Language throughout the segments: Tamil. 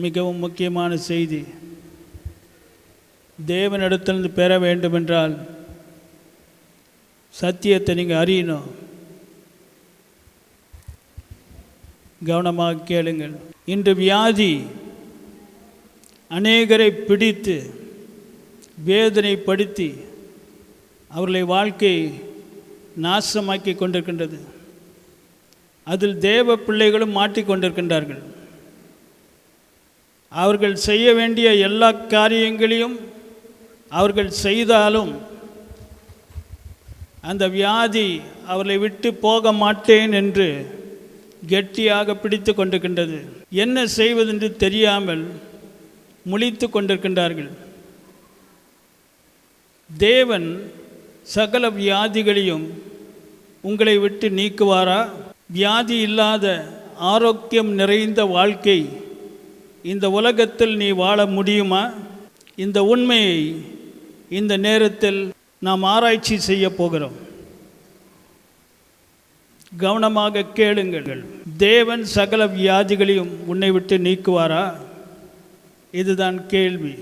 மிகவும் முக்கியமான செய்தி. தேவனிடத்திலிருந்து பெற வேண்டுமென்றால் சத்தியத்தை நீங்கள் அறியணும். கவனமாக கேளுங்கள். இன்று வியாதி அநேகரை பிடித்து வேதனைப்படுத்தி அவர்களை வாழ்க்கை நாசமாக்கி கொண்டிருக்கின்றது. அதில் தேவ பிள்ளைகளும் மாட்டிக்கொண்டிருக்கின்றார்கள். அவர்கள் செய்ய வேண்டிய எல்லா காரியங்களையும் அவர்கள் செய்தாலும் அந்த வியாதி அவர்களை விட்டு போக மாட்டேன் என்று கெட்டியாக பிடித்து கொண்டிருக்கின்றது. என்ன செய்வதென்று தெரியாமல் முழித்து கொண்டிருக்கின்றார்கள். தேவன் சகல வியாதிகளையும் உங்களை விட்டு நீக்குவாரா? வியாதி இல்லாத ஆரோக்கியம் நிறைந்த வாழ்க்கை இந்த உலகத்தில் நீ வாழ முடியுமா? இந்த உண்மையை இந்த நேரத்தில் நாம் ஆராய்ச்சி செய்ய போகிறோம். கவனமாக கேளுங்கள். தேவன் சகல வியாதிகளையும் உன்னை விட்டு நீக்குவாரா? இதுதான் கேள்வி.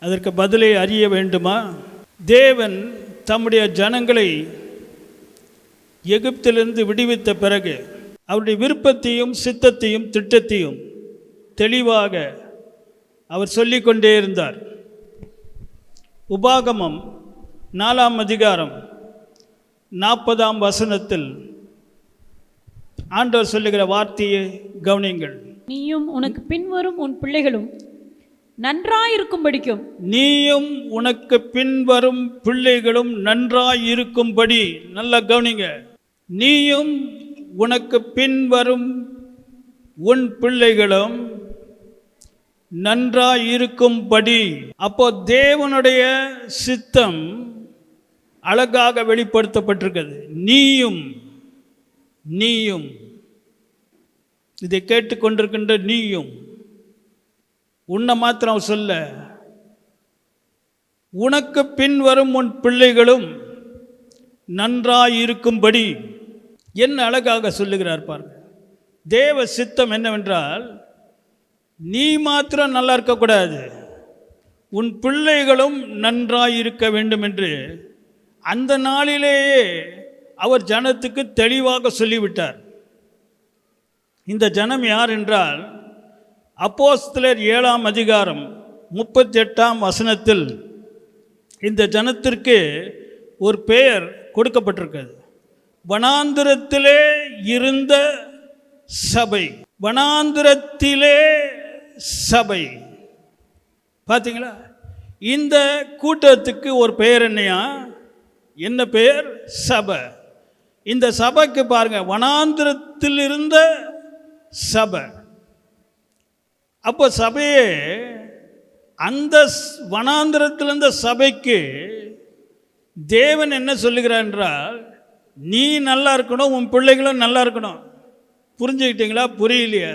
அதற்கு பதிலை அறிய வேண்டுமா? தேவன் தம்முடைய ஜனங்களை எகிப்திலிருந்து விடுவித்த பிறகு அவருடைய விருப்பத்தையும் சித்தத்தையும் திட்டத்தையும் தெளிவாக அவர் சொல்லிக்கொண்டே இருந்தார். உபாகமம் 4ஆம் அதிகாரம் 40ஆம் வசனத்தில் ஆண்டவர் சொல்லுகிற வார்த்தையை கவனியுங்கள். நீயும் உனக்கு பின்வரும் உன் பிள்ளைகளும் நன்றாயிருக்கும்படிக்கும். நீயும் உனக்கு பின்வரும் பிள்ளைகளும் நன்றாயிருக்கும்படி. நல்லா கவனிங்க. நீயும் உனக்கு பின்வரும் உன் பிள்ளைகளும் நன்றாயிருக்கும்படி. அப்போ தேவனுடைய சித்தம் அழகாக வெளிப்படுத்தப்பட்டிருக்கிறது. நீயும் இதை கேட்டுக்கொண்டிருக்கின்ற நீயும், உன்னை மாத்திரம் சொல்ல, உனக்கு பின்வரும் உன் பிள்ளைகளும் நன்றாயிருக்கும்படி. என்ன அழகாக சொல்லுகிறார் பாருங்க. தேவ சித்தம் என்னவென்றால், நீ மாத்திரம் நல்லா இருக்கக்கூடாது, உன் பிள்ளைகளும் நன்றாயிருக்க வேண்டும் என்று அந்த நாளிலேயே அவர் ஜனத்துக்கு தெளிவாக சொல்லிவிட்டார். இந்த ஜனம் யார் என்றால், அப்போஸ்தலர் 7ஆம் அதிகாரம் 38ஆம் வசனத்தில் இந்த ஜனத்திற்கு ஒரு பெயர் கொடுக்கப்பட்டிருக்கிறது. வனாந்திரத்திலே இருந்த சபை. வனாந்திரத்திலே சபை. பார்த்தீங்களா? இந்த கூட்டத்துக்கு ஒரு பெயர் என்னையா? என்ன பெயர்? சபை. இந்த சபைக்கு பாருங்க, வனாந்திரத்தில் இருந்த சபை. அப்போ சபையே அந்த வனாந்திரத்தில் இருந்த சபைக்கு தேவன் என்ன சொல்லுகிறார் என்றால், நீ நல்லா இருக்கணும், உன் பிள்ளைகளும் நல்லா இருக்கணும். புரிஞ்சுக்கிட்டீங்களா? புரியலையா?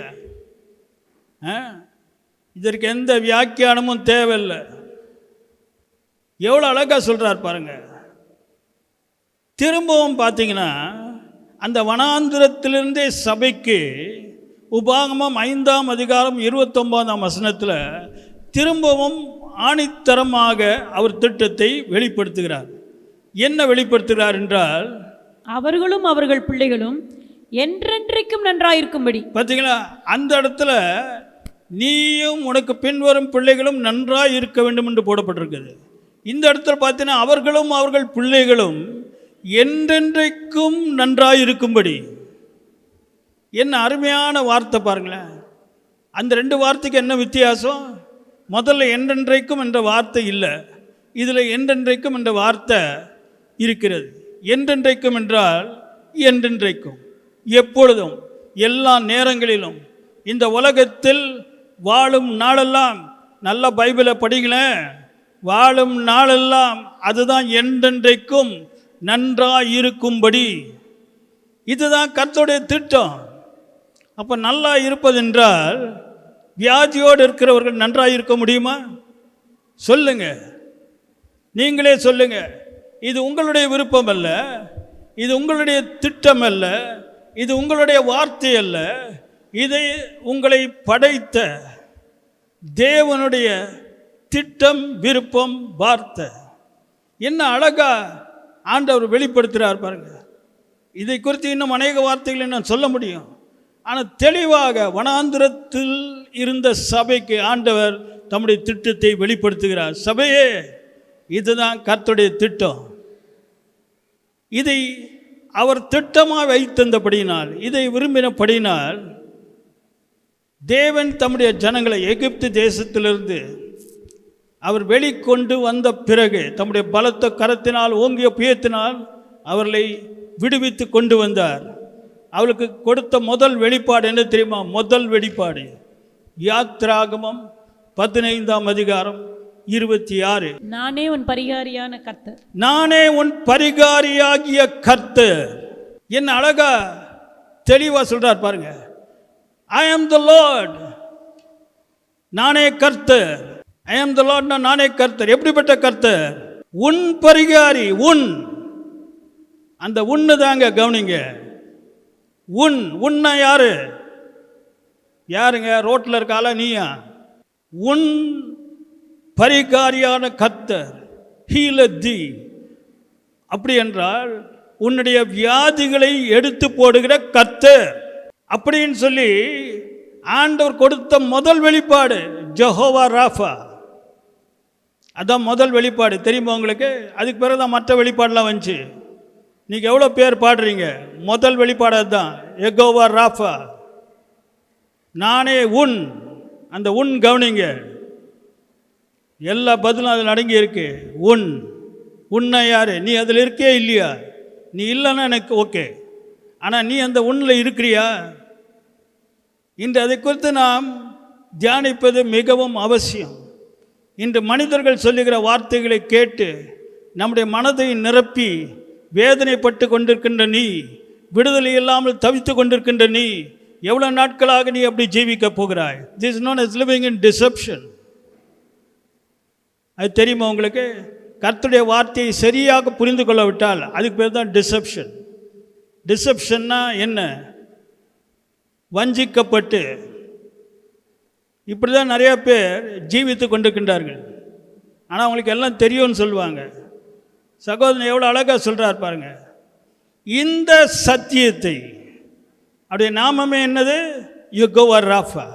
இதற்கு எந்த வியாக்கியானமும் தேவையில்லை. எவ்வளோ அழகாக சொல்கிறார் பாருங்க. திரும்பவும் பார்த்தீங்கன்னா, அந்த வனாந்திரத்திலிருந்தே சபைக்கு உபாகமம் 5ஆம் அதிகாரம் 29ஆம் வசனத்தில் திரும்பவும் ஆணித்தரமாக அவர் திட்டத்தை வெளிப்படுத்துகிறார். என்ன வெளிப்படுத்துகிறார் என்றால், அவர்களும் அவர்கள் பிள்ளைகளும் என்றென்றைக்கும் நன்றாயிருக்கும்படி. பார்த்தீங்களா? அந்த இடத்துல நீயும் உனக்கு பின்வரும் பிள்ளைகளும் நன்றாக இருக்க வேண்டும் என்று போடப்பட்டிருக்குது. இந்த இடத்துல பார்த்தீங்கன்னா, அவர்களும் அவர்கள் பிள்ளைகளும் என்றென்றைக்கும் நன்றாக இருக்கும்படி. என்ன அருமையான வார்த்தை பாருங்களேன். அந்த ரெண்டு வார்த்தைக்கு என்ன வித்தியாசம்? முதல்ல என்றென்றைக்கும் என்ற வார்த்தை இல்லை, இதில் என்றென்றைக்கும் என்ற வார்த்தை இருக்கிறது. என்றென்றைக்கும் என்றால் என்றென்றைக்கும், எப்பொழுதும், எல்லா நேரங்களிலும், இந்த உலகத்தில் வாழும் நாளெல்லாம். நல்ல பைபிளை படிங்களேன். வாழும் நாளெல்லாம், அதுதான் என்றென்றைக்கும் நன்றாயிருக்கும்படி. இதுதான் கர்த்தருடைய திட்டம். அப்போ நல்லா இருப்பதென்றால், வியாதியோடு இருக்கிறவர்கள் நன்றாக இருக்க முடியுமா? சொல்லுங்க, நீங்களே சொல்லுங்க. இது உங்களுடைய விருப்பம் அல்ல, இது உங்களுடைய திட்டம் அல்ல, இது உங்களுடைய வார்த்தை அல்ல, இதை உங்களை படைத்த தேவனுடைய திட்டம், விருப்பம், வார்த்தை. என்ன அழகா ஆண்டவர் வெளிப்படுத்துகிறார் பாருங்க. இதை குறித்து இன்னும் அநேக வார்த்தைகளை நான் சொல்ல முடியும். ஆனால் தெளிவாக வனாந்திரத்தில் இருந்த சபைக்கு ஆண்டவர் தம்முடைய திட்டத்தை வெளிப்படுத்துகிறார். சபையே, இதுதான் கர்த்தருடைய திட்டம். இதை அவர் திட்டமாக வைத்திருந்தபடியினால், இதை விரும்பினபடியினால், தேவன் தம்முடைய ஜனங்களை எகிப்து தேசத்திலிருந்து அவர் வெளிக்கொண்டு வந்த பிறகு தம்முடைய பலத்த கரத்தினால், ஓங்கிய புயத்தினால் அவர்களை விடுவித்து கொண்டு வந்தார். அவளுக்கு கொடுத்த முதல் வெளிப்பாடு என்ன தெரியுமா? முதல் வெளிப்பாடு யாத்ராகமம் 15ஆம் அதிகாரம் 26. நானே உன் பரிகாரியான கர்த்தர். நானே உன் பரிகாரியாகிய கர்த்தர். என்ன அழகா தெளிவா சொல்றார் பாருங்க. ஐ ஆம் த லார்ட். நானே கர்த்தர். ஐ ஆம் த லார்ட். நானே கர்த்தர். எப்படிப்பட்ட கர்த்தர்? உன் பரிகாரி. உன், அந்த உன்னு தாங்க கவனிங்க. உன்ன யாரு? யாருங்க? ரோட்டில் இருக்கால நீயா? உன் பரிகாரியான கர்த்தர். ஹீலர் தி. அப்படி என்றால் உன்னுடைய வியாதிகளை எடுத்து போடுகிற கர்த்தர் அப்படின்னு சொல்லி ஆண்டவர் கொடுத்த முதல் வெளிப்பாடு ஜெகோவா ராஃபா. அதான் முதல் வெளிப்பாடு. தெரியுமா உங்களுக்கு? அதுக்கு பிறகு தான் மற்ற வெளிப்பாடெலாம் வந்துச்சு. நீங்கள் எவ்வளோ பேர் பாடுறீங்க? முதல் வெளிப்பாடு அதுதான், யெகோவா ராஃபா. நானே உன். அந்த உன் கவனிங்க. எல்லா பதிலும் அதில் அடங்கி இருக்கு. உன்னை யாரு? நீ அதில் இருக்கே இல்லையா? நீ இல்லைன்னா எனக்கு ஓகே, ஆனால் நீ அந்த உன்னில் இருக்கிறியா? இன்று அதை குறித்து நாம் தியானிப்பது மிகவும் அவசியம். இன்று மனிதர்கள் சொல்லுகிற வார்த்தைகளை கேட்டு நம்முடைய மனதை நிரப்பி வேதனைப்பட்டு கொண்டிருக்கின்ற நீ, விடுதலை இல்லாமல் தவித்து கொண்டிருக்கின்ற நீ, எவ்வளோ நாட்களாக நீ அப்படி ஜீவிக்க போகிறாய்? This is known as living in deception. அது தெரியுமா உங்களுக்கு? கர்த்தருடைய வார்த்தையை சரியாக புரிந்து கொள்ளவிட்டால் அதுக்கு பேர் தான் டிசெப்ஷன். டிசெப்ஷன்னா என்ன? வஞ்சிக்கப்பட்டு இப்படி தான் நிறைய பேர் ஜீவித்து கொண்டிருக்கின்றார்கள். ஆனால் அவங்களுக்கு எல்லாம் தெரியும்னு சொல்லுவாங்க. சகோதரன் எவ்வளோ அழகாக சொல்கிறார் பாருங்க. இந்த சத்தியத்தை, அப்படியே நாமமே என்னது? யெகோவா ராஃபா.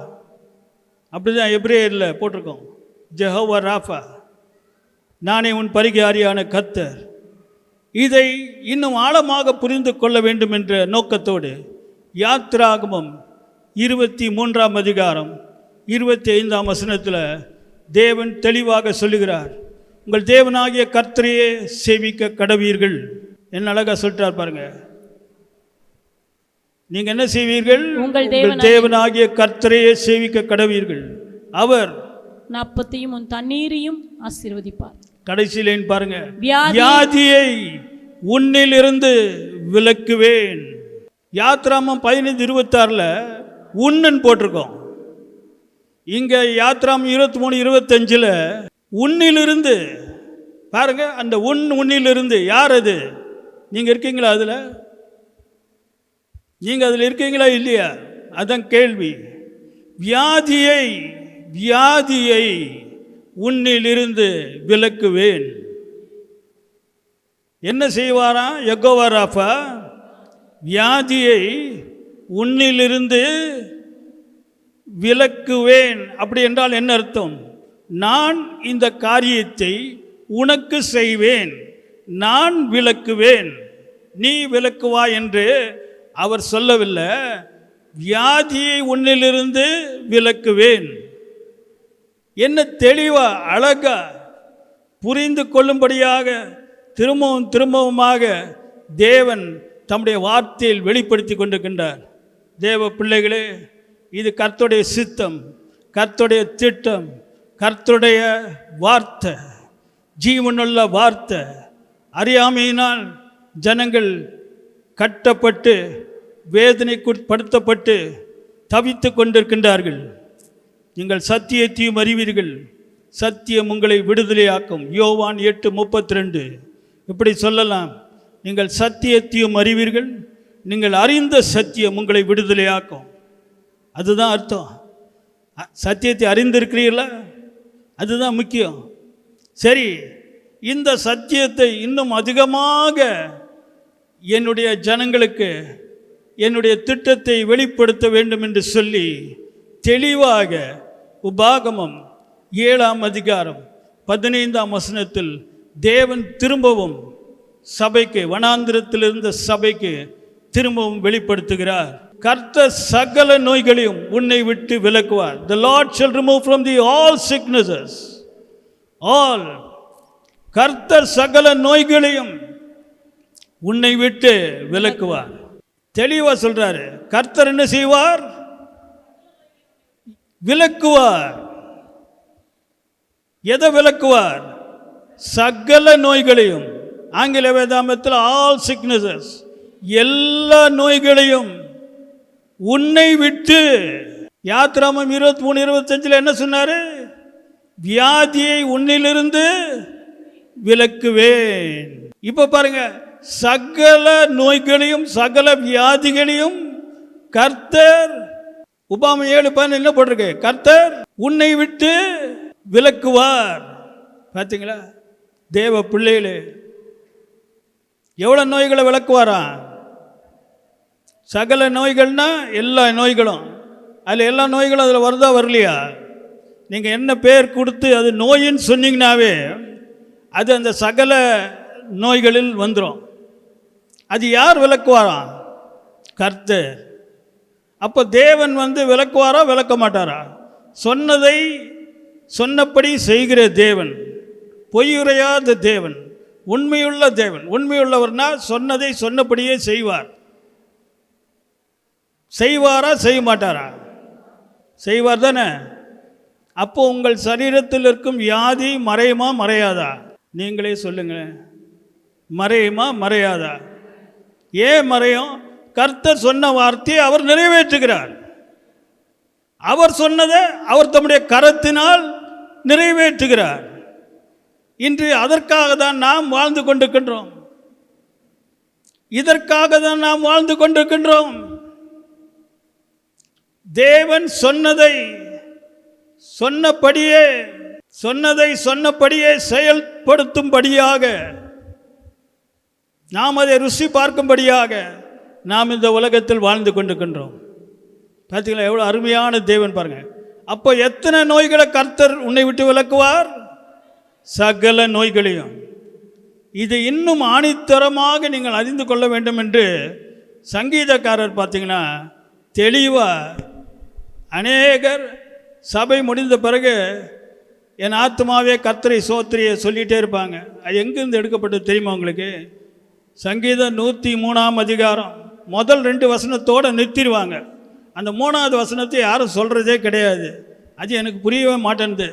அப்படி தான் எபிரேயரில் போட்டிருக்கோம், ஜெகோவா ராஃபா. நானே உன் பரிகாரியான கர்த்தர். இதை இன்னும் ஆழமாக புரிந்து கொள்ள வேண்டும் என்ற நோக்கத்தோடு யாத்ராகமம் 23ஆம் அதிகாரம் 25ஆம் வசனத்தில் தேவன் தெளிவாக சொல்லுகிறார், உங்கள் தேவனாகிய கர்த்தரையே சேவிக்க கடவீர்கள். என்ன அழகாக சொல்லிட்டார் பாருங்க. நீங்க என்ன செய்வீர்கள்? உங்கள் தேவனாகிய கர்த்தரையே சேவிக்க கடவீர்கள். அவர் அப்பத்தையும் உன் தண்ணீரையும் ஆசீர்வதிப்பார். கடைசியிலேன்னு பாருங்க, வியாதியை உன்னிலிருந்து விலக்குவேன். யாத்ராமம் 15:26 உன்னு போட்டிருக்கோம். இங்க யாத்ராமம் 23:25 உன்னிலிருந்து பாருங்க. அந்த உன்னிலிருந்து யார் அது? நீங்க இருக்கீங்களா அதுல? நீங்க அதுல இருக்கீங்களா இல்லையா? அதான் கேள்வி. வியாதியை உன்னிலிருந்து விலக்குவேன். என்ன செய்வாராம் யெகோவா ராஃபா? வியாதியை உன்னிலிருந்து விலக்குவேன். அப்படி என்றால் என்ன அர்த்தம்? நான் இந்த காரியத்தை உனக்கு செய்வேன், நான் விலக்குவேன், நீ விலக்குவா என்று அவர் சொல்லவில்லை. வியாதியை உன்னிலிருந்து விலக்குவேன். என்ன தெளிவா அழகா புரிந்து கொள்ளும்படியாக திரும்பவுமாக தேவன் தம்முடைய வார்த்தையில் வெளிப்படுத்தி கொண்டிருக்கின்றார். தேவ பிள்ளைகளே, இது கர்த்தருடைய சித்தம், கர்த்தருடைய திட்டம், கர்த்தருடைய வார்த்தை, ஜீவனுள்ள வார்த்தை. அறியாமையினால் ஜனங்கள் கட்டப்பட்டு வேதனைக்குட்படுத்தப்பட்டு தவித்து கொண்டிருக்கின்றார்கள். நீங்கள் சத்தியத்தையும் அறிவீர்கள், சத்தியம் உங்களை விடுதலையாக்கும். யோவான் 8:32 இப்படி சொல்லலாம், நீங்கள் சத்தியத்தையும் அறிவீர்கள், நீங்கள் அறிந்த சத்தியம் உங்களை விடுதலையாக்கும். அதுதான் அர்த்தம். சத்தியத்தை அறிந்திருக்கிறீர்களா? அதுதான் முக்கியம். சரி, இந்த சத்தியத்தை இன்னும் அதிகமாக என்னுடைய ஜனங்களுக்கு என்னுடைய திட்டத்தை வெளிப்படுத்த வேண்டும் என்று சொல்லி தெளிவாக உபாகமம் 7ஆம் அதிகாரம் 15ஆம் வசனத்தில் தேவன் திரும்பவும் சபைக்கு, வனாந்திரத்தில் இருந்த சபைக்கு திரும்பவும் வெளிப்படுத்துகிறார். கர்த்தர் சகல நோய்களையும் உன்னை விட்டு விலக்குவார். The Lord shall remove from thee all sicknesses. All. கர்த்தர் சகல நோய்களையும் உன்னை விட்டு விலக்குவார். தெளிவா சொல்றாரு. கர்த்தர் என்ன செய்வார்? விலக்குவார். எதை விலக்குவார்? சகல நோய்களையும். ஆங்கில வேதாமத்தில் ஆல் சிக்னஸஸ், எல்லா நோய்களையும் உன்னை விட்டு. யாத்ராமம் 23:25 என்ன சொன்னாரு? வியாதியை உன்னிலிருந்து விலக்குவேன். இப்ப பாருங்க, சகல நோய்களையும் சகல வியாதிகளையும் கர்த்தர், உபாகமம் 7:15 என்ன போட்டிருக்கு? கர்த்தர் உன்னை விட்டு விலக்குவார். பார்த்தீங்களா? தேவ பிள்ளைகளே, எவ்வளோ நோய்களை விலக்குவாரா? சகல நோய்கள்னா எல்லா நோய்களும். அதில் எல்லா நோய்களும் அதில் வருதா வரலையா? நீங்கள் என்ன பேர் கொடுத்து அது நோயின்னு சொன்னீங்கன்னாவே அது அந்த சகல நோய்களில் வந்துடும். அது யார் விலக்குவாராம்? கர்த்தர். அப்போ தேவன் விலக்குவாரா விலக்க மாட்டாரா? சொன்னதை சொன்னபடி செய்கிற தேவன், பொய்யுரையாத தேவன், உண்மையுள்ள தேவன். உண்மையுள்ளவர்னா சொன்னதை சொன்னபடியே செய்வார். செய்வாரா செய்ய மாட்டாரா? செய்வார் தானே. அப்போ உங்கள் சரீரத்தில் இருக்கும் வியாதி மறையுமா மறையாதா? நீங்களே சொல்லுங்களேன். மறையுமா மறையாதா? ஏன் மறையும்? கர்த்தர் சொன்ன வார்த்தையை அவர் நிறைவேற்றுகிறார். அவர் சொன்னதை அவர் தம்முடைய கரத்தினால் நிறைவேற்றுகிறார். இன்று அதற்காக தான் நாம் வாழ்ந்து கொண்டிருக்கின்றோம். இதற்காக தான் நாம் வாழ்ந்து கொண்டிருக்கின்றோம். தேவன் சொன்னதை சொன்னபடியே செயல்படுத்தும்படியாக, நாம் அதை ருசி பார்க்கும்படியாக நாம் இந்த உலகத்தில் வாழ்ந்து கொண்டிருக்கின்றோம். பார்த்தீங்களா? எவ்வளோ அருமையான தேவன் பாருங்க. அப்போ எத்தனை நோய்களை கர்த்தர் உன்னை விட்டு விலக்குவார்? சகல நோய்களையும். இது இன்னும் ஆணித்தரமாக நீங்கள் அறிந்து கொள்ள வேண்டும் என்று சங்கீதக்காரர் பார்த்தீங்கன்னா தெளிவாக, அநேகர் சபை முடிந்த பிறகு என் ஆத்மாவே கர்த்தரை சோத்திரிய சொல்லிகிட்டே இருப்பாங்க. அது எங்கேருந்து எடுக்கப்பட்டது தெரியுமா உங்களுக்கு? சங்கீதம் 103ஆம் அதிகாரம் முதல் 2 வசனத்தோடு நிறுத்திடுவாங்க. அந்த 3வது வசனத்தை யாரும் சொல்கிறதே கிடையாது. அது எனக்கு புரியவே மாட்டேன்து.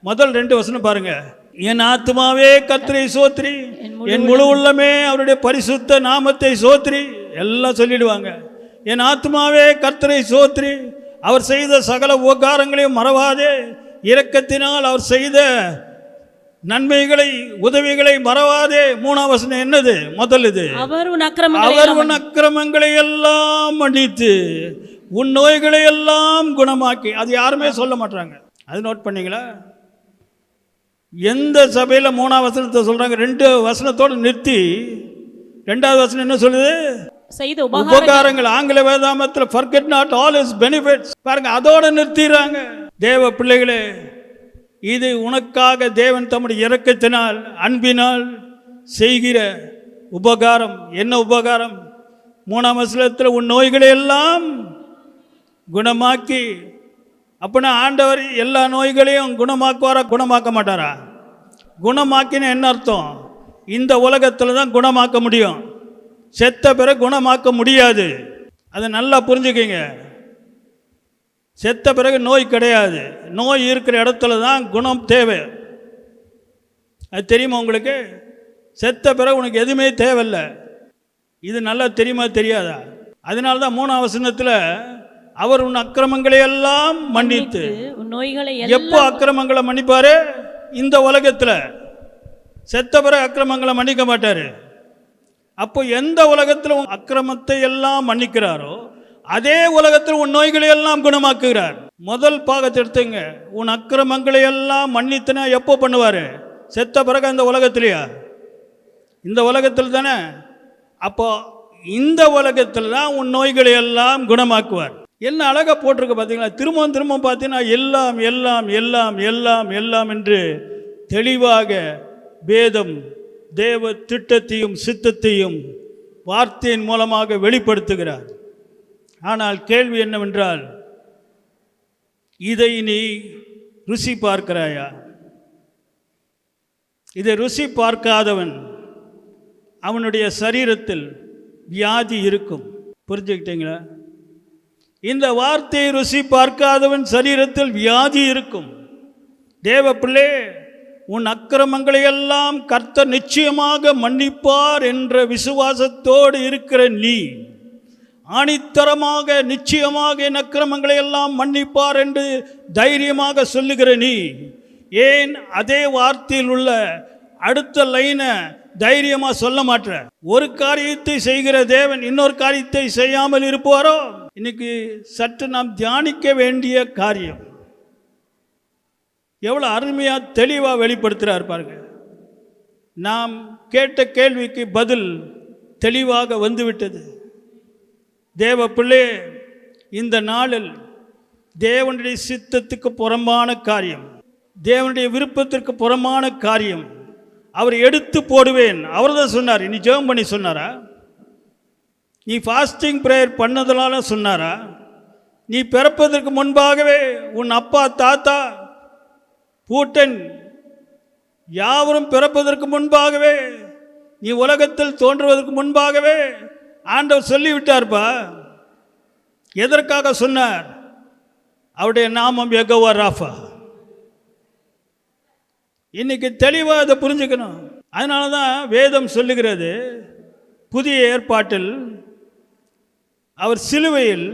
முதல் 2 வசனம் பாருங்க. என் ஆத்மாவே கர்த்தரை சோத்திரி, என் முழு உள்ளமே அவருடைய பரிசுத்த நாமத்தை சோத்திரி, எல்லாம் சொல்லிடுவாங்க. என் ஆத்மாவே கர்த்தரை சோத்திரி, அவர் செய்த சகல உபகாரங்களையும் மறவாதே, இரக்கத்தினால் அவர் செய்த நன்மைகளை உதவிகளை மறவாதே. 3ஆம் வசனம் என்னது? முதல் இது, அவர் உன் அக்கிரமங்களை எல்லாம் மன்னித்து உன் நோய்களை எல்லாம் குணமாக்கி. அது யாருமே சொல்ல மாட்டாங்க. அது நோட் பண்ணீங்களா? எந்த சபையில் 3ஆம் வசனத்தை சொல்றாங்க? 2 வசனத்தோடு நிறுத்தி 2வது வசனம் என்ன சொல்லுது? செய்த உபகாரங்கள். ஆங்கில வேதாமத்தில் forget not all his benefits. பாருங்க, அதோட நிறுத்திடுறாங்க. தேவ பிள்ளைகளே, இது உனக்காக தேவன் தம்முடைய இரக்கத்தினால் அன்பினால் செய்கிற உபகாரம். என்ன உபகாரம்? 3ஆம் வசனத்தில் உன் நோய்களை எல்லாம் குணமாக்கி. அப்படின்னா ஆண்டவர் எல்லா நோய்களையும் குணமாக்குவாரா குணமாக்க மாட்டாரா? குணமாக்கின என்ன அர்த்தம்? இந்த உலகத்தில் தான் குணமாக்க முடியும். செத்த பிறகு குணமாக்க முடியாது. அதை நல்லா புரிஞ்சுக்கிங்க. செத்த பிறகு நோய் கிடையாது. நோய் இருக்கிற இடத்துல தான் குணம் தேவை. அது தெரியுமா உங்களுக்கு? செத்த பிறகு உனக்கு எதுவுமே தேவையில்லை. இது நல்லா தெரியுமா தெரியாதா? அதனால தான் 3ஆம் வசனத்தில் அவர் உன் அக்கிரமங்களை எல்லாம் மன்னித்து. எப்போ அக்கிரமங்களை மன்னிப்பாரு? இந்த உலகத்தில். செத்த பிறகு அக்கிரமங்களை மன்னிக்க மாட்டார். அப்போ எந்த உலகத்தில் அக்கிரமத்தை எல்லாம் மன்னிக்கிறாரோ அதே உலகத்தில் உன் நோய்களை எல்லாம் குணமாக்குகிறார். முதல் பாகத்தை எடுத்துங்க. உன் அக்கிரமங்களை எல்லாம் மன்னித்தனா எப்போ பண்ணுவார்? செத்த பிறகு அந்த உலகத்திலையா? இந்த உலகத்தில் தானே. அப்போ இந்த உலகத்தில் தான் உன் நோய்களை எல்லாம் குணமாக்குவார். என்ன அழகாக போட்டிருக்கு பார்த்தீங்களா? திரும்ப பார்த்தீங்கன்னா எல்லாம் எல்லாம் எல்லாம் எல்லாம் எல்லாம் என்று தெளிவாக வேதம் தேவ திட்டத்தையும் சித்தத்தையும் வார்த்தையின் மூலமாக வெளிப்படுத்துகிறார். ஆனால் கேள்வி என்னவென்றால், இதை நீ ருசி பார்க்கிறாயா? இதை ருசி பார்க்காதவன் அவனுடைய சரீரத்தில் வியாதி இருக்கும். புரிஞ்சுக்கிட்டீங்களா? இந்த வார்த்தையை ருசி பார்க்காதவன் சரீரத்தில் வியாதி இருக்கும். தேவ பிள்ளை, உன் அக்கிரமங்களை எல்லாம் கர்த்தர் நிச்சயமாக மன்னிப்பார் என்ற விசுவாசத்தோடு இருக்கிற நீ, ஆணித்தரமாக நிச்சயமாக என் அக்கிரமங்களை எல்லாம் மன்னிப்பார் என்று தைரியமாக சொல்லுகிற நீ, ஏன் அதே வார்த்தையில் உள்ள அடுத்த லைனை தைரியமாக சொல்ல மாட்ட? ஒரு காரியத்தை செய்கிற தேவன் இன்னொரு காரியத்தை செய்யாமல் இருப்பாரோ? இன்னைக்கு சற்று நாம் தியானிக்க வேண்டிய காரியம் எவ்வளோ அருமையாக தெளிவாக வெளிப்படுத்துகிறார் பாருங்க. நாம் கேட்ட கேள்விக்கு பதில் தெளிவாக வந்துவிட்டது. தேவ பிள்ளை, இந்த நாளில் தேவனுடைய சித்தத்துக்கு புறம்பான காரியம், தேவனுடைய விருப்பத்திற்கு புறம்பான காரியம் அவர் எடுத்து போடுவேன். அவர் தான் சொன்னார். நீ ஜெபம் பண்ணி சொன்னாரா? நீ ஃபாஸ்டிங் ப்ரேயர் பண்ணதுனால சொன்னாரா? நீ பிறப்பதற்கு முன்பாகவே உன் அப்பா தாத்தா பூட்டன் யாவரும் பிறப்பதற்கு முன்பாகவே, நீ உலகத்தில் தோன்றுவதற்கு முன்பாகவே ஆண்டவர் சொல்லிவிட்டார்ப்பா. எதற்காக சொன்னார்? அவருடைய நாமம் யெகோவா ராஃபா. இன்னைக்கு தெளிவாக அதை புரிஞ்சுக்கணும். அதனால தான் வேதம் சொல்லுகிறது, புதிய ஏற்பாட்டில் அவர் சிலுவையில்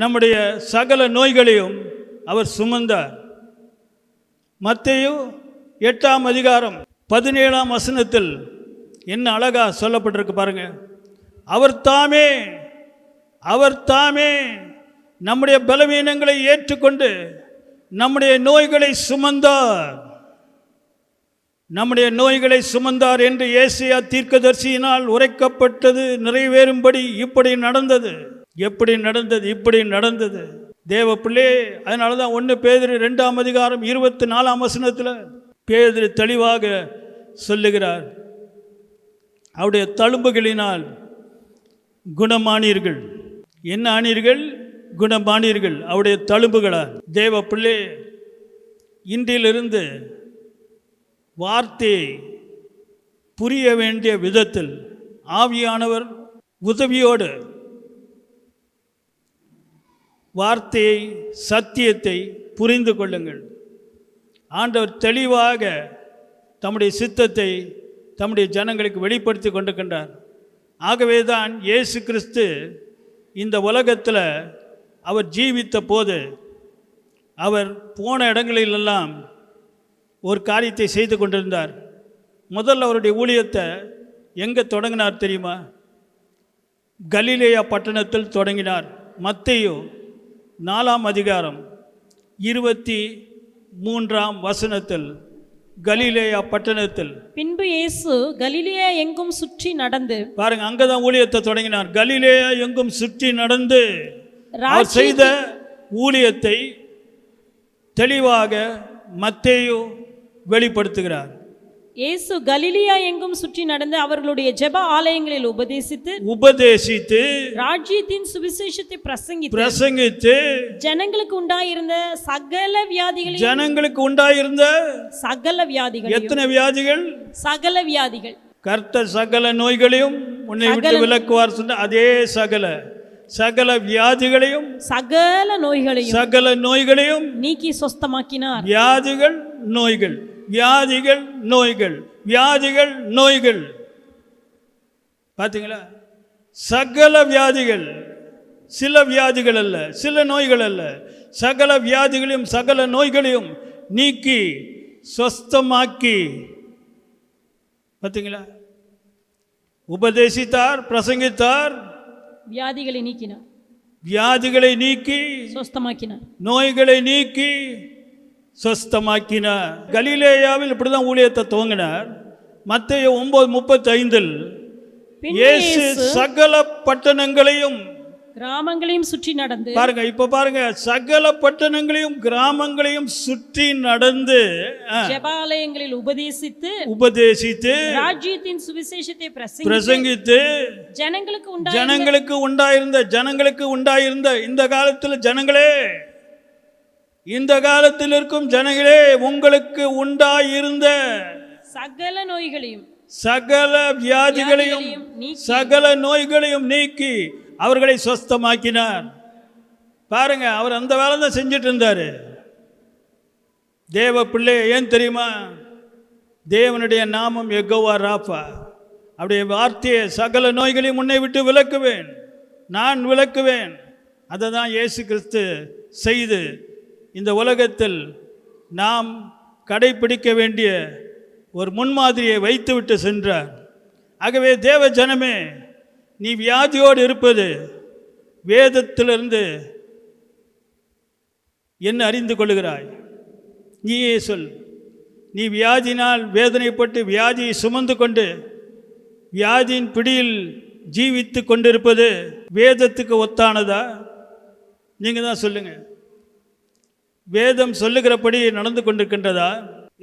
நம்முடைய சகல நோய்களையும் அவர் சுமந்தார். மத்தேயு 8ஆம் அதிகாரம் 17ஆம் வசனத்தில் என்ன அழகா சொல்லப்பட்டிருக்கு பாருங்க. அவர் தாமே நம்முடைய பலவீனங்களை ஏற்றுக்கொண்டு நம்முடைய நோய்களை சுமந்தார். நம்முடைய நோய்களை சுமந்தார் என்று ஏசாயா தீர்க்கதரிசியினால் உரைக்கப்பட்டது நிறைவேறும்படி இப்படி நடந்தது. எப்படி நடந்தது? இப்படி நடந்தது. தேவ பிள்ளை, அதனால தான் 1 பேதுரு 2ஆம் அதிகாரம் 24ஆம் வசனத்தில் பேதுரு தெளிவாக சொல்லுகிறார், அவருடைய தழும்புகளினால் குணமானீர்கள். என்ன ஆனீர்கள்? குணமானீர்கள் அவருடைய தழும்புகளால். தேவ பிள்ளை, இன்றிலிருந்து வார்த்தையை புரிய வேண்டிய விதத்தில் ஆவியானவர் உதவியோடு வார்த்தையை, சத்தியத்தை புரிந்து கொள்ளுங்கள். ஆண்டவர் தெளிவாக தம்முடைய சித்தத்தை தம்முடைய ஜனங்களுக்கு வெளிப்படுத்தி கொண்டிருக்கின்றார். ஆகவே தான் இயேசு கிறிஸ்து இந்த உலகத்தில் அவர் ஜீவித்த போது அவர் போன இடங்களிலெல்லாம் ஒரு காரியத்தை செய்து கொண்டிருந்தார். முதல்ல அவருடைய ஊழியத்தை எங்கே தொடங்கினார் தெரியுமா? கலிலேயா பட்டணத்தில் தொடங்கினார். மத்தேயு 4ஆம் அதிகாரம் 23ஆம் வசனத்தில் கலிலேயா பட்டணத்தில், பின்பு இயேசு கலிலேயா எங்கும் சுற்றி நடந்து, பாருங்க, அங்கதான் ஊழியத்தை தொடங்கினார். கலிலேயா எங்கும் சுற்றி நடந்து அவர் செய்த ஊழியத்தை தெளிவாக மத்தேயு வெளிப்படுத்துகிறார். இயேசு கலிலேயா எங்கும் சுற்றி நடந்து அவர்களுடைய ஜெப ஆலயங்களில் உபதேசித்து ராஜ்யத்தின் சுவிசேஷத்தை பிரசங்கித்து ஜனங்களுக்கு உண்டாயிருந்த சகல வியாதிகள் எத்தனை வியாதிகள்? சகல வியாதிகள். கர்த்தர் சகல நோய்களையும் உன்னை விட்டு விலக்குவார் சொன்ன அதே சகல வியாதிகளையும் சகல நோய்களையும் நீக்கி சொஸ்தமாக்கினார். வியாதிகள் நோய்கள், வியாதிகள் நோய்கள், வியாதிகள் நோய்கள். பார்த்தீங்களா? சகல வியாதிகள், சில வியாதிகள் அல்ல, சில நோய்கள் அல்ல, சகல வியாதிகளையும் சகல நோய்களையும் நீக்கி சொஸ்தமாக்கி, பார்த்தீங்களா, உபதேசித்தார், பிரசங்கித்தார், வியாதிகளை நீக்கினார். வியாதிகளை நீக்கி சொஸ்தமாக்கினார். நோய்களை நீக்கி சொஸ்தமாக்கினார். கலிலேயாவில் இப்படிதான் ஊழியத்தை துவங்கினார். மத்தேயு 9:35 இயேசு சகல பட்டணங்களையும் கிராமங்களையும் சுற்றி நடந்து, பாருங்க, இப்ப பாருங்க, சகல பட்டணங்களையும் கிராமங்களையும் சுற்றி நடந்து ஜெபாலயங்களில் உபதேசித்து ராஜ்யத்தின் சுவிசேஷத்தை பிரசங்கித்து ஜனங்களுக்கு உண்டாயிருந்த இந்த காலத்தில் ஜனங்களே, இந்த காலத்தில் இருக்கும் ஜனங்களே, உங்களுக்கு உண்டாயிருந்த சகல நோய்களையும் சகல வியாதிகளையும் சகல நோய்களையும் நீக்கி அவர்களை சொஸ்தமாக்கினார். பாருங்க, அவர் அந்த வேலை தான் செஞ்சுட்டு இருந்தாரு. தேவ பிள்ளை, ஏன் தெரியுமா? தேவனுடைய நாமம் யெகோவா ராஃபா. அவருடைய வார்த்தையை சகல நோய்களையும் முன்னை விட்டு விலக்குவேன், நான் விலக்குவேன். அதை தான் இயேசு கிறிஸ்து செய்து இந்த உலகத்தில் நாம் கடைபிடிக்க வேண்டிய ஒரு முன்மாதிரியை வைத்துவிட்டு சென்றார். ஆகவே தேவ ஜனமே, நீ வியாதியோடு இருப்பது வேதத்திலிருந்து என்ன அறிந்து கொள்கிறாய்? நீயே சொல். நீ வியாதினால் வேதனைப்பட்டு வியாதியை சுமந்து கொண்டு வியாதியின் பிடியில் ஜீவித்து கொண்டிருப்பது வேதத்துக்கு ஒத்தானதா? நீங்கள் தான் சொல்லுங்க. வேதம் சொல்லுகிறபடி நடந்து கொண்டிருக்கின்றதா?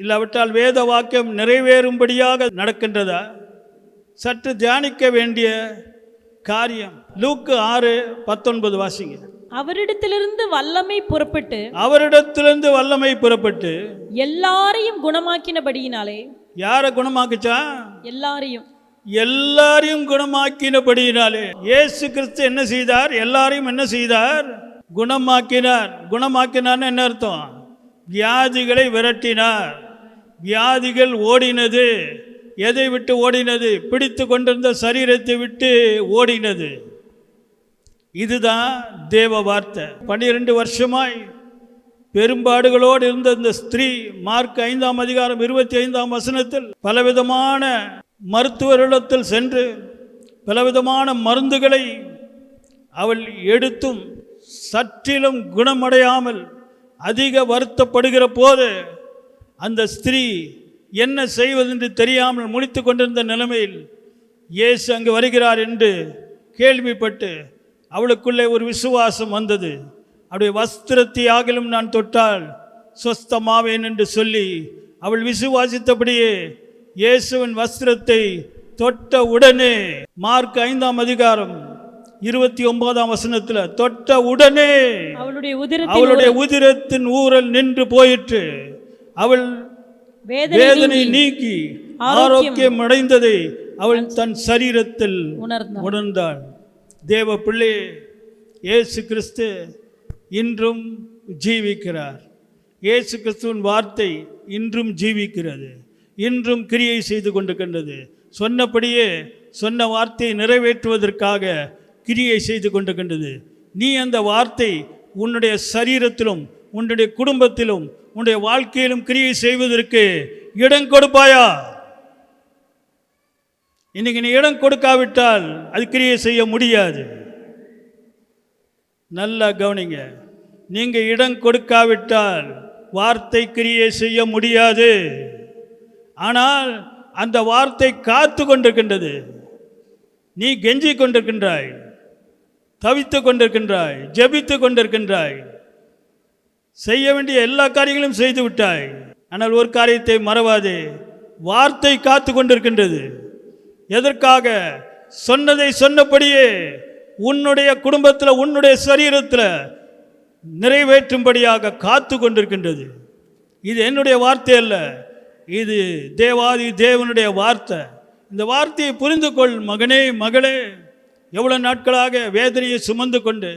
இல்லாவிட்டால் வேத வாக்கியம் நிறைவேறும்படியாக நடக்கின்றதா? சற்று தியானிக்க வேண்டிய காரியம். லூக்கு 6:19 வாசிங்க. அவரிடத்திலிருந்து வல்லமை புறப்பட்டு எல்லாரையும் குணமாக்கினபடியினாலே. யாரை குணமாக்குச்சா? எல்லாரையும் குணமாக்கினபடியினாலே. இயேசு கிறிஸ்து என்ன செய்தார்? எல்லாரையும் என்ன செய்தார்? குணமாக்கினார். குணமாக்கினார்னு என்ன அர்த்தம்? வியாதிகளை விரட்டினார். வியாதிகள் ஓடினது. எதை விட்டு ஓடினது? பிடித்து கொண்டிருந்த சரீரத்தை விட்டு ஓடினது. இதுதான் தேவ வார்த்தை. 12 வருஷமாய் பெரும்பாடுகளோடு இருந்த இந்த ஸ்திரீ, மார்க் 5:25 பலவிதமான மருத்துவரிடத்தில் சென்று பலவிதமான மருந்துகளை அவள் எடுத்தும் சற்றிலும் குணமடையாமல் அதிக வருத்தப்படுகிற போது அந்த ஸ்திரீ என்ன செய்வதென்று தெரியாமல் முழித்து கொண்டிருந்த நிலைமையில் இயேசு அங்கு வருகிறார் என்று கேள்விப்பட்டு அவளுக்குள்ளே ஒரு விசுவாசம் வந்தது. அவருடைய வஸ்திரத்தை ஆகிலும் நான் தொட்டால் சொஸ்தமாவேன் என்று சொல்லி அவள் விசுவாசித்தபடியே இயேசுவின் வஸ்திரத்தை தொட்ட உடனே, மார்க் 5:29 தொட்ட உடனே அவளுடைய உதிரத்தின் ஊரல் நின்று போயிற்று. அவள் வேதனை நீக்கி ஆரோக்கியம் அடைந்ததை அவள் தன் சரீரத்தில் உணர்ந்தாள். தேவ பிள்ளை, இயேசு கிறிஸ்து இன்றும் ஜீவிக்கிறார். இயேசு கிறிஸ்துவின் வார்த்தை இன்றும் ஜீவிக்கிறது, இன்றும் கிரியை செய்து கொண்டிருக்கின்றது. சொன்னபடியே சொன்ன வார்த்தையை நிறைவேற்றுவதற்காக கிரியை செய்து கொண்டிருக்கின்றது. நீ அந்த வார்த்தை உன்னுடைய சரீரத்திலும் உன்னுடைய குடும்பத்திலும் உன்னுடைய வாழ்க்கையிலும் கிரியை செய்வதற்கு இடம் கொடுப்பாயா? இன்னைக்கு நீ இடம் கொடுக்காவிட்டால் அது கிரியை செய்ய முடியாது. நல்லா கவனிங்க. நீங்க இடம் கொடுக்காவிட்டால் வார்த்தை கிரியை செய்ய முடியாது. ஆனால் அந்த வார்த்தை காத்து கொண்டிருக்கின்றது. நீ கெஞ்சி கொண்டிருக்கின்றாய், தவித்து கொண்டிருக்கின்றாய், ஜெபித்து கொண்டிருக்கின்றாய், செய்ய வேண்டிய எல்லா காரியங்களும் செய்து விட்டாய். ஆனால் ஒரு காரியத்தை மறவாதே, வார்த்தை காத்து கொண்டிருக்கின்றது. எதற்காக? சொன்னதை சொன்னபடியே உன்னுடைய குடும்பத்தில் உன்னுடைய சரீரத்தில் நிறைவேற்றும்படியாக காத்து கொண்டிருக்கின்றது. இது என்னுடைய வார்த்தை அல்ல, இது தேவாதி தேவனுடைய வார்த்தை. இந்த வார்த்தையை புரிந்து கொள் மகனே, மகளே. எவ்வளோ நாட்களாக வேதனையை சுமந்து கொண்டு,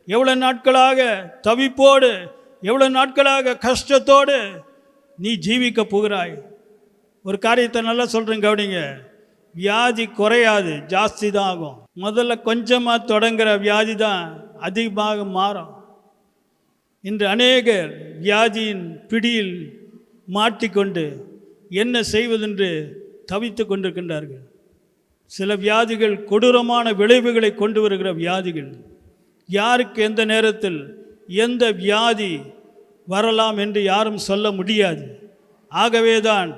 எவ்வளோ நாட்களாக தவிப்போடு, எவ்வளோ நாட்களாக கஷ்டத்தோடு நீ ஜீவிக்க போகிறாய். ஒரு காரியத்தை நல்லா சொல்கிறேன், கவனிங்க. வியாதி குறையாது, ஜாஸ்தி தான் ஆகும். முதல்ல கொஞ்சமாக தொடங்குகிற வியாதி தான் அதிகமாக மாறும். இன்று அநேகர் வியாதியின் பிடியில் மாட்டிக்கொண்டு என்ன செய்வதென்று தவித்து கொண்டிருக்கின்றார்கள். சில வியாதிகள் கொடூரமான விளைவுகளை கொண்டு வருகிற வியாதிகள். யாருக்கு எந்த நேரத்தில் எந்த வியாதி வரலாம் என்று யாரும் சொல்ல முடியாது. ஆகவேதான்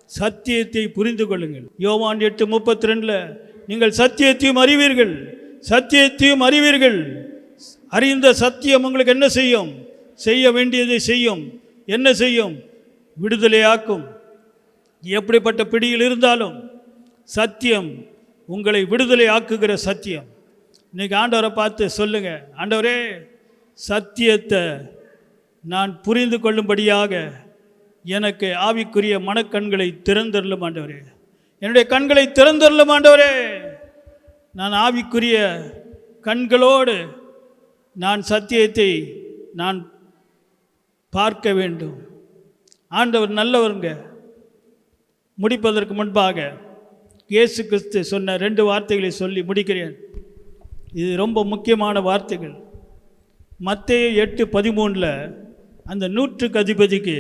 சத்தியத்தை புரிந்து கொள்ளுங்கள். யோவான் 8:32 நீங்கள் சத்தியத்தையும் அறிவீர்கள், சத்தியத்தையும் அறிவீர்கள். அறிந்த சத்தியம் உங்களுக்கு என்ன செய்யும்? செய்ய வேண்டியதை செய்யும். என்ன செய்யும்? விடுதலையாக்கும். எப்படிப்பட்ட பிடியில் இருந்தாலும் சத்தியம் உங்களை விடுதலை ஆக்குகிற சத்தியம். இன்றைக்கி ஆண்டவரை பார்த்து சொல்லுங்க, ஆண்டவரே சத்தியத்தை நான் புரிந்து கொள்ளும்படியாக எனக்கு ஆவிக்குரிய மனக்கண்களை திறந்தருளும் ஆண்டவரே. என்னுடைய கண்களை திறந்தருளும் ஆண்டவரே. நான் ஆவிக்குரிய கண்களோடு நான் சத்தியத்தை நான் பார்க்க வேண்டும். ஆண்டவர் நல்லவருங்க. முடிப்பதற்கு முன்பாக இயேசு கிறிஸ்து சொன்ன 2 வார்த்தைகளை சொல்லி முடிக்கிறேன். இது ரொம்ப முக்கியமான வார்த்தைகள். மத்தேயு 8:13 அந்த 100க்கு அதிபதிக்கு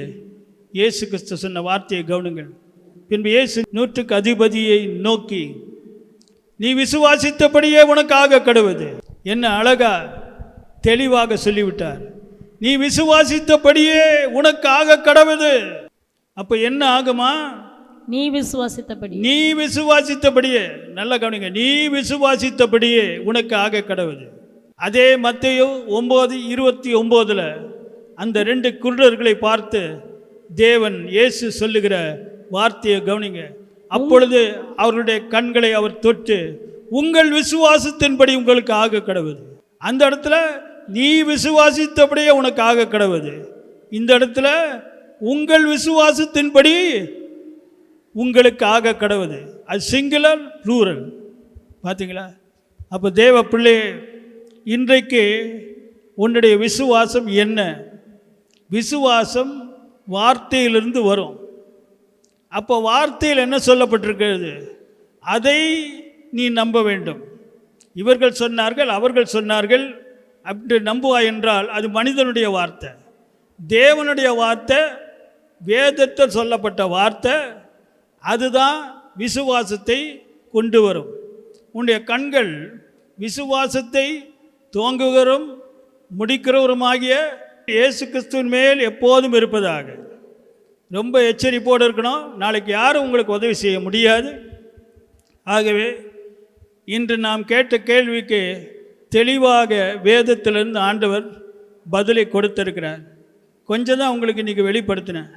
இயேசு கிறிஸ்து சொன்ன வார்த்தையை கவனிங்கள். பின்பு இயேசு 100க்கு அதிபதியை நோக்கி, நீ விசுவாசித்தபடியே உனக்காக கடவுது. என்ன அழகா தெளிவாக சொல்லிவிட்டார். நீ விசுவாசித்தபடியே உனக்காக கடவுது. அப்போ என்ன ஆகுமா? நீ விசுவாசித்தபடி, நீ விசுவாசித்தபடியே, நல்ல கவனிங்க, நீ விசுவாசித்தபடியே உனக்கு ஆக கடவுது. அதே மத்தேயு 9:29 அந்த 2 குருடர்களை பார்த்து தேவன் இயேசு சொல்லுகிற வார்த்தையை கவனிங்க. அப்பொழுது அவர்களுடைய கண்களை அவர் தொட்டு, உங்கள் விசுவாசத்தின்படி உங்களுக்கு ஆக கடவுது. அந்த இடத்துல நீ விசுவாசித்தபடியே உனக்கு ஆக கடவுது. இந்த இடத்துல உங்கள் விசுவாசத்தின்படி உங்களுக்கு ஆக கடவுது. அது சிங்குலர் ப்ளூரல். பார்த்தீங்களா? அப்போ தேவ பிள்ளை, இன்றைக்கு உன்னுடைய விசுவாசம் என்ன? விசுவாசம் வார்த்தையிலிருந்து வரும். அப்போ வார்த்தையில் என்ன சொல்லப்பட்டிருக்கிறது அதை நீ நம்ப வேண்டும். இவர்கள் சொன்னார்கள், அவர்கள் சொன்னார்கள் அப்படி நம்புவாய் என்றால் அது மனிதனுடைய வார்த்தை. தேவனுடைய வார்த்தை, வேதத்தில் சொல்லப்பட்ட வார்த்தை, அதுதான் விசுவாசத்தை கொண்டு வரும். உன்னுடைய கண்கள் விசுவாசத்தை துவங்குகிறவரும் முடிக்கிறவருமாகிய இயேசு கிறிஸ்துவின் மேல் எப்போதும் இருப்பதாக. ரொம்ப எச்சரிப்போடு இருக்கணும். நாளைக்கு யாரும் உங்களுக்கு உதவி செய்ய முடியாது. ஆகவே இன்று நாம் கேட்ட கேள்விக்கு தெளிவாக வேதத்திலிருந்து ஆண்டவர் பதிலை கொடுத்திருக்கிறார். கொஞ்சம் தான் உங்களுக்கு இன்றைக்கி வெளிப்படுத்தினேன்.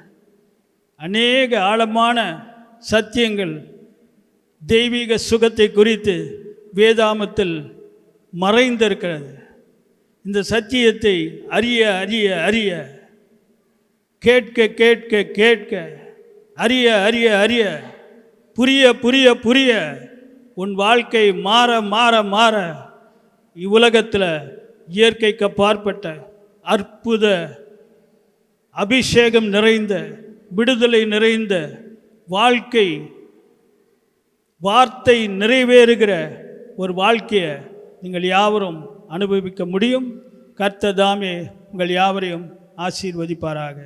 அநேக ஆழமான சத்தியங்கள் தெய்வீக சுகத்தை குறித்து வேதாமத்தில் மறைந்திருக்கிறது. இந்த சத்தியத்தை அறிய அறிய அறிய, கேட்க கேட்க கேட்க, அறிய அறிய அறிய, புரிய புரிய புரிய, உன் வாழ்க்கை மாற மாற மாற இவ்வுலகத்தில் இயற்கைக்கு அப்பாற்பட்ட அற்புத அபிஷேகம் நிறைந்த, விடுதலை நிறைந்த வாழ்க்கை, வார்த்தை நிறைவேறுகிற ஒரு வாழ்க்கையை நீங்கள் யாவரும் அனுபவிக்க முடியும். கர்த்தர் தாமே உங்கள் யாவரையும் ஆசீர்வதிப்பாராக.